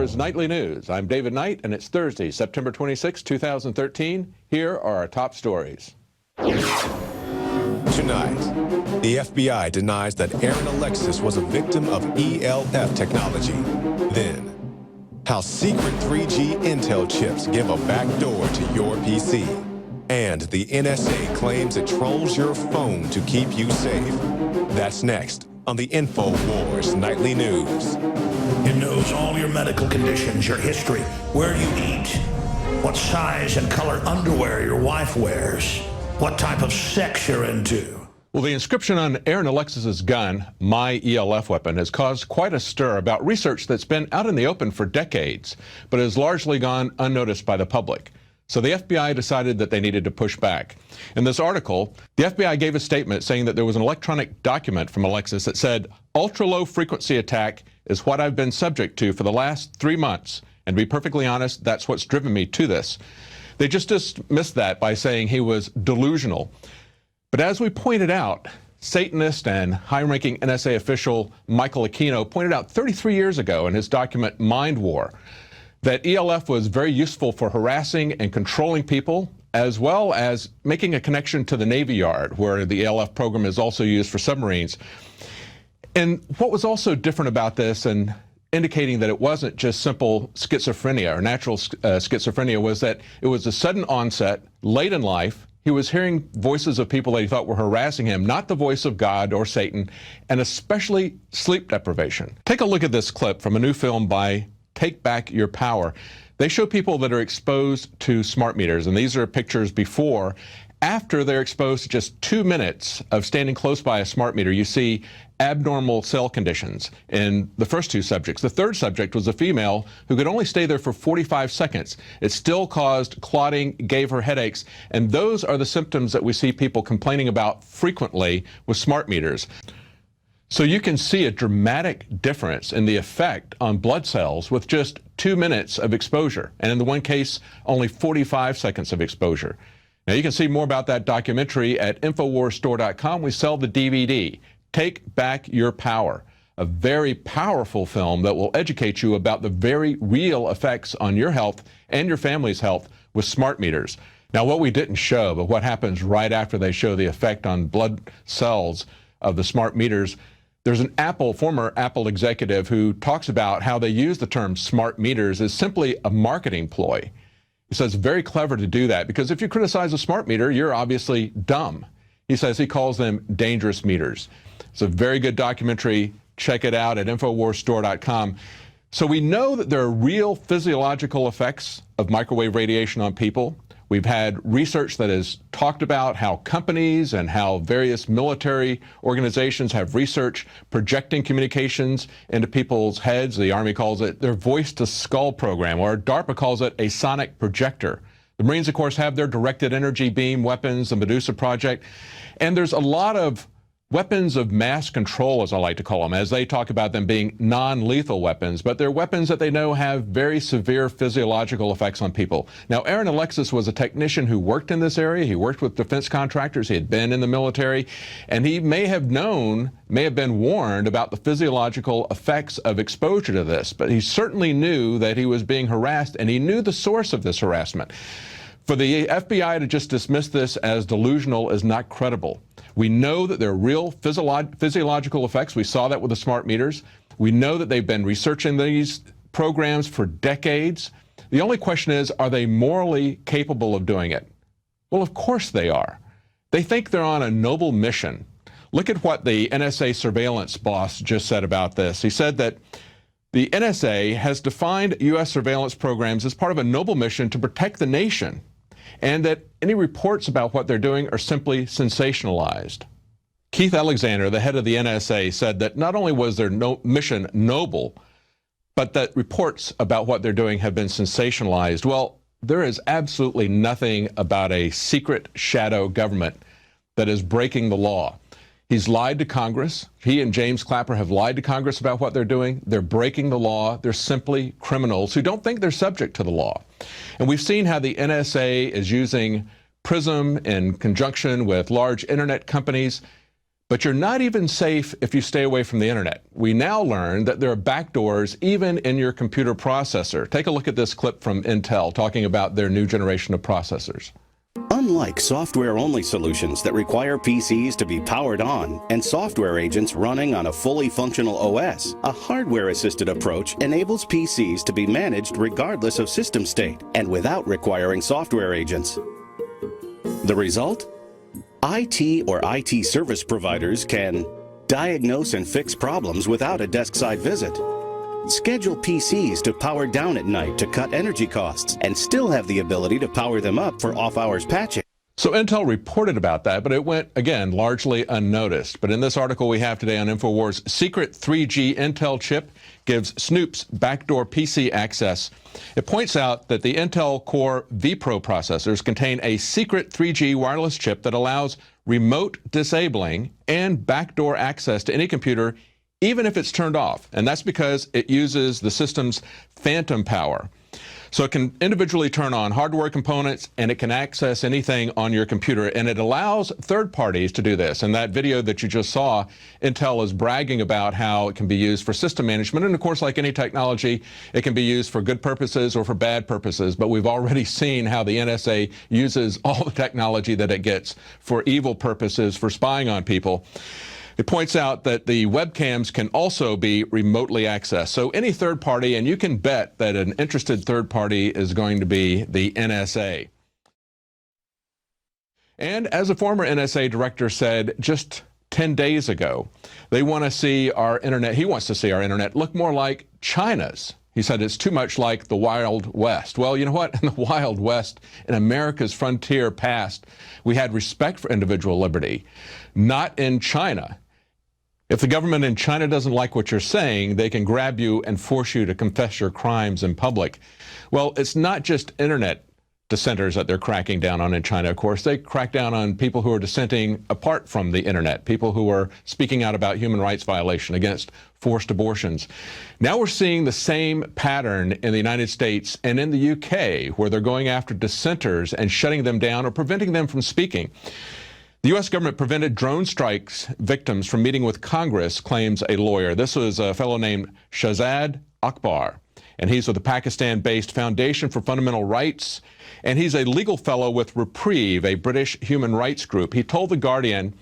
INFOWARS Nightly News. I'm David Knight, and it's Thursday, September 26, 2013. Here are our top stories. Tonight, the FBI denies that Aaron Alexis was a victim of ELF technology. Then, how secret 3G Intel chips give a backdoor to your PC. And the NSA claims it trolls your phone to keep you safe. That's next on the INFOWARS Nightly News. It knows all your medical conditions, your history, where you eat, what size and color underwear your wife wears, what type of sex you're into. Well, the inscription on Aaron Alexis's gun, "My ELF weapon," has caused quite a stir about research that's been out in the open for decades, but has largely gone unnoticed by the public. So the FBI decided that they needed to push back. In this article, the FBI gave a statement saying that there was an electronic document from Alexis that said, "Ultra-low frequency attack is what I've been subject to for the last 3 months. And to be perfectly honest, that's what's driven me to this." They just dismissed that by saying he was delusional. But as we pointed out, Satanist and high-ranking NSA official Michael Aquino pointed out 33 years ago in his document Mind War that ELF was very useful for harassing and controlling people, as well as making a connection to the Navy Yard, where the ELF program is also used for submarines. And what was also different about this, and indicating that it wasn't just simple schizophrenia or natural schizophrenia, was that it was a sudden onset, late in life. He was hearing voices of people that he thought were harassing him, not the voice of God or Satan, and especially sleep deprivation. Take a look at this clip from a new film by Take Back Your Power. They show people that are exposed to smart meters, and these are pictures before. After they're exposed to just 2 minutes of standing close by a smart meter, you see abnormal cell conditions in the first two subjects. The third subject was a female who could only stay there for 45 seconds. It still caused clotting, gave her headaches, and those are the symptoms that we see people complaining about frequently with smart meters. So you can see a dramatic difference in the effect on blood cells with just 2 minutes of exposure, and in the one case, only 45 seconds of exposure. Now, you can see more about that documentary at InfoWarsStore.com. We sell the DVD, Take Back Your Power, a very powerful film that will educate you about the very real effects on your health and your family's health with smart meters. Now, what we didn't show, but what happens right after they show the effect on blood cells of the smart meters, there's an former Apple executive who talks about how they use the term smart meters as simply a marketing ploy. He says it's very clever to do that, because if you criticize a smart meter, you're obviously dumb. He says he calls them dangerous meters. It's a very good documentary. Check it out at InfoWarsStore.com. So we know that there are real physiological effects of microwave radiation on people. We've had research that has talked about how companies and how various military organizations have research projecting communications into people's heads. The Army calls it their voice-to-skull program, or DARPA calls it a sonic projector. The Marines, of course, have their directed energy beam weapons, the Medusa project, and there's a lot of weapons of mass control, as I like to call them, as they talk about them being non-lethal weapons, but they're weapons that they know have very severe physiological effects on people. Now, Aaron Alexis was a technician who worked in this area. He worked with defense contractors. He had been in the military, and he may have been warned about the physiological effects of exposure to this, but he certainly knew that he was being harassed, and he knew the source of this harassment. For the FBI to just dismiss this as delusional is not credible. We know that there are real physiological effects. We saw that with the smart meters. We know that they've been researching these programs for decades. The only question is, are they morally capable of doing it? Well, of course they are. They think they're on a noble mission. Look at what the NSA surveillance boss just said about this. He said that the NSA has defined U.S. surveillance programs as part of a noble mission to protect the nation, and that any reports about what they're doing are simply sensationalized. Keith Alexander, the head of the NSA, said that not only was their mission noble, but that reports about what they're doing have been sensationalized. Well, there is absolutely nothing about a secret shadow government that is breaking the law. He's lied to Congress. He and James Clapper have lied to Congress about what they're doing. They're breaking the law. They're simply criminals who don't think they're subject to the law. And we've seen how the NSA is using PRISM in conjunction with large internet companies. But you're not even safe if you stay away from the internet. We now learn that there are backdoors even in your computer processor. Take a look at this clip from Intel talking about their new generation of processors. Unlike software-only solutions that require PCs to be powered on and software agents running on a fully functional OS, a hardware-assisted approach enables PCs to be managed regardless of system state and without requiring software agents. The result? IT or IT service providers can diagnose and fix problems without a desk-side visit, schedule PCs to power down at night to cut energy costs, and still have the ability to power them up for off-hours patching. So Intel reported about that, but it went, again, largely unnoticed. But in this article we have today on INFOWARS, secret 3G Intel chip gives snoops backdoor PC access. It points out that the Intel Core vPro processors contain a secret 3G wireless chip that allows remote disabling and backdoor access to any computer, even if it's turned off. And that's because it uses the system's phantom power. So it can individually turn on hardware components, and it can access anything on your computer, and it allows third parties to do this. In that video that you just saw, Intel is bragging about how it can be used for system management, and of course, like any technology, it can be used for good purposes or for bad purposes, but we've already seen how the NSA uses all the technology that it gets for evil purposes, for spying on people. It points out that the webcams can also be remotely accessed. So any third party, and you can bet that an interested third party is going to be the NSA. And as a former NSA director said just 10 days ago, they want to see our internet, he wants to see our internet look more like China's. He said it's too much like the Wild West. Well, you know what? In the Wild West, in America's frontier past, we had respect for individual liberty. Not in China. If the government in China doesn't like what you're saying, they can grab you and force you to confess your crimes in public. Well, it's not just internet dissenters that they're cracking down on in China, of course. They crack down on people who are dissenting apart from the internet, people who are speaking out about human rights violation, against forced abortions. Now we're seeing the same pattern in the United States and in the UK, where they're going after dissenters and shutting them down or preventing them from speaking. The U.S. government prevented drone strikes victims from meeting with Congress, claims a lawyer. This was a fellow named Shahzad Akbar, and he's with the Pakistan-based Foundation for Fundamental Rights, and he's a legal fellow with Reprieve, a British human rights group. He told The Guardian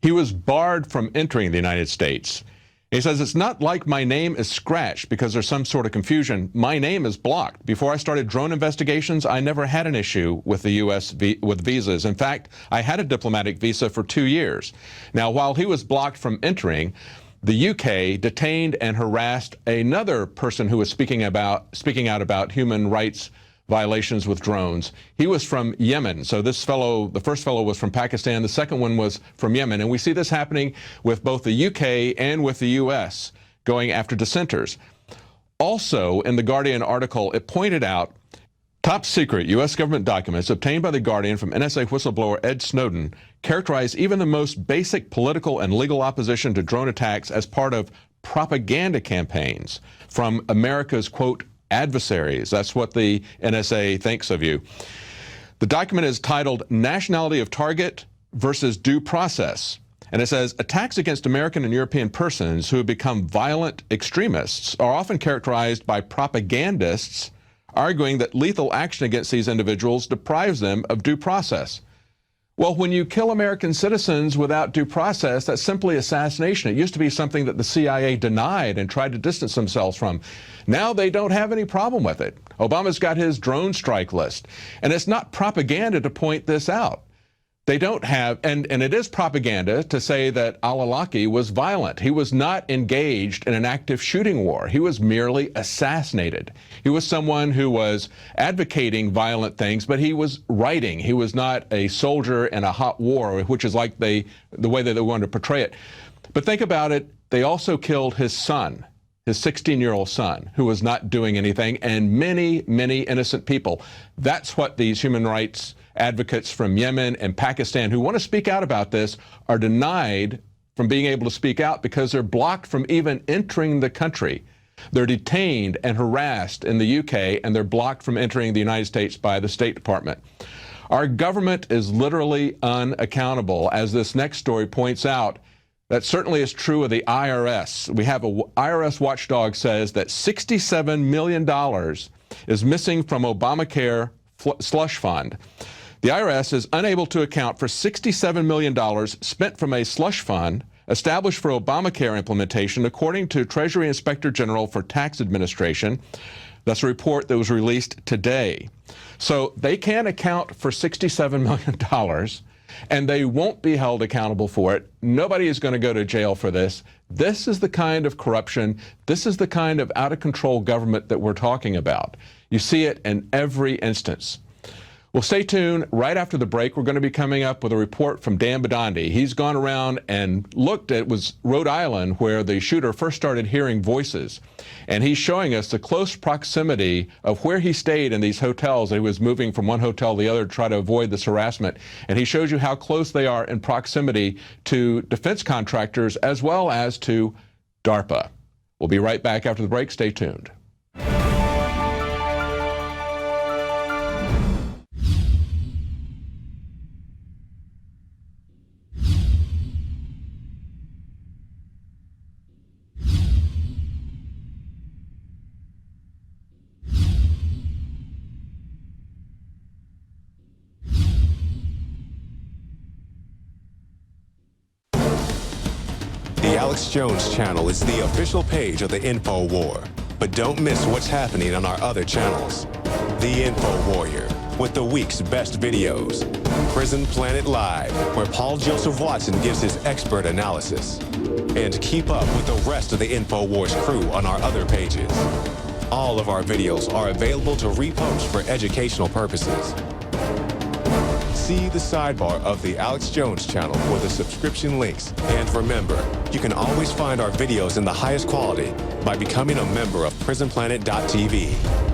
he was barred from entering the United States. He says, it's not like my name is scratched because there's some sort of confusion. My name is blocked. Before I started drone investigations, I never had an issue with the U.S. with visas. In fact, I had a diplomatic visa for 2 years. Now, while he was blocked from entering, the UK detained and harassed another person who was speaking out about human rights violations with drones. He was from Yemen. So this fellow, the first fellow was from Pakistan. The second one was from Yemen. And we see this happening with both the UK and with the US going after dissenters. Also, in the Guardian article, it pointed out top secret U.S. government documents obtained by the Guardian from NSA whistleblower Ed Snowden characterize even the most basic political and legal opposition to drone attacks as part of propaganda campaigns from America's, quote, adversaries. That's what the NSA thinks of you. The document is titled Nationality of Target versus Due Process. And it says, attacks against American and European persons who have become violent extremists are often characterized by propagandists arguing that lethal action against these individuals deprives them of due process. Well, when you kill American citizens without due process, that's simply assassination. It used to be something that the CIA denied and tried to distance themselves from. Now they don't have any problem with it. Obama's got his drone strike list. And it's not propaganda to point this out. They don't have, and it is propaganda to say that al-Awlaki was violent. He was not engaged in an active shooting war. He was merely assassinated. He was someone who was advocating violent things, but he was writing. He was not a soldier in a hot war, which is like the way that they wanted to portray it. But think about it. They also killed his son, his 16-year-old son, who was not doing anything, and many, many innocent people. That's what these human rights advocates from Yemen and Pakistan who want to speak out about this are denied from being able to speak out because they're blocked from even entering the country. They're detained and harassed in the UK, and they're blocked from entering the United States by the State Department. Our government is literally unaccountable. As this next story points out, That certainly is true of the IRS. We have a IRS watchdog says that $67 million is missing from Obamacare slush fund. The IRS is unable to account for $67 million spent from a slush fund established for Obamacare implementation, according to Treasury Inspector General for Tax Administration. That's a report that was released today. So they can account for $67 million, and they won't be held accountable for it. Nobody is going to go to jail for this. This is the kind of corruption, this is the kind of out-of-control government that we're talking about. You see it in every instance. Well, stay tuned. Right after the break, we're going to be coming up with a report from Dan Badandi. He's gone around and looked at Rhode Island, where the shooter first started hearing voices. And he's showing us the close proximity of where he stayed in these hotels. He was moving from one hotel to the other to try to avoid this harassment. And he shows you how close they are in proximity to defense contractors as well as to DARPA. We'll be right back after the break. Stay tuned. The Alex Jones channel is the official page of the InfoWar, but don't miss what's happening on our other channels. The Info Warrior, with the week's best videos. Prison Planet Live, where Paul Joseph Watson gives his expert analysis. And keep up with the rest of the InfoWars crew on our other pages. All of our videos are available to repost for educational purposes. See the sidebar of the Alex Jones channel for the subscription links. And remember, you can always find our videos in the highest quality by becoming a member of PrisonPlanet.tv.